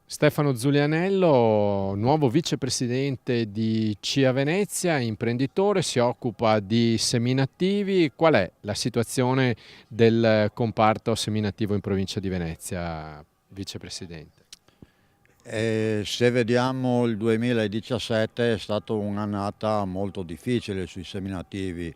Stefano Zulianello, nuovo vicepresidente di CIA Venezia, imprenditore, si occupa di seminativi. Qual è la situazione del comparto seminativo in provincia di Venezia, vicepresidente? Se vediamo il 2017 è stata un'annata molto difficile sui seminativi,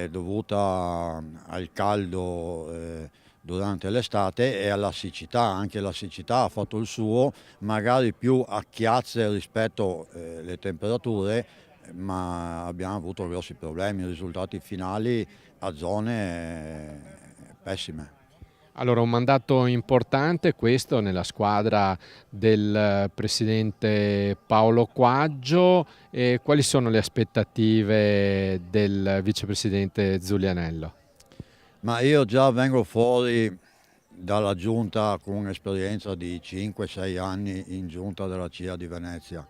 dovuta al caldo durante l'estate e alla siccità. Anche la siccità ha fatto il suo, magari più a chiazze rispetto alle temperature, ma abbiamo avuto grossi problemi, risultati finali a zone pessime. Allora, un mandato importante questo nella squadra del presidente Paolo Quaggio. E quali sono le aspettative del vicepresidente Zulianello? Ma io già vengo fuori dalla giunta con un'esperienza di 5-6 anni in giunta della CIA di Venezia.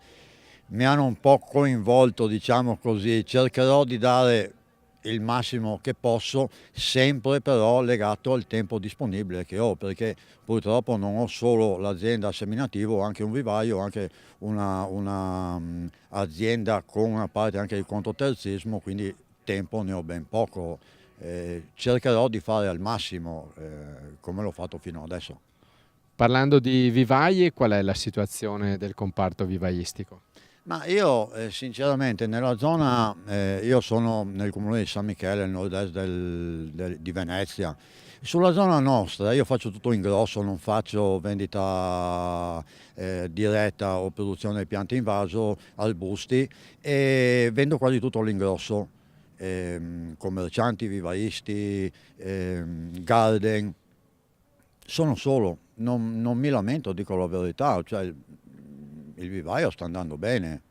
Mi hanno un po' coinvolto, diciamo così, cercherò di dare il massimo che posso, sempre però legato al tempo disponibile che ho, perché purtroppo non ho solo l'azienda seminativo, ho anche un vivaio, ho anche una azienda con una parte anche di contoterzismo, quindi tempo ne ho ben poco. Cercherò di fare al massimo come l'ho fatto fino adesso. Parlando di vivai, qual è la situazione del comparto vivaistico? Ma io sinceramente nella zona, io sono nel comune di San Michele, nel nord-est di Venezia. Sulla zona nostra io faccio tutto in grosso, non faccio vendita diretta o produzione di piante in vaso, arbusti, e vendo quasi tutto all'ingrosso. Commercianti, vivaisti, garden. Sono solo, non mi lamento, dico la verità, cioè il vivaio sta andando bene,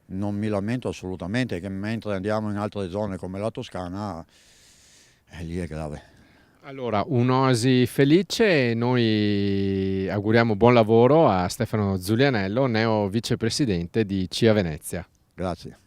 non mi lamento assolutamente, che mentre andiamo in altre zone come la Toscana, lì è grave. Allora, un'oasi felice, noi auguriamo buon lavoro a Stefano Zulianello, neo vicepresidente di CIA Venezia. Grazie.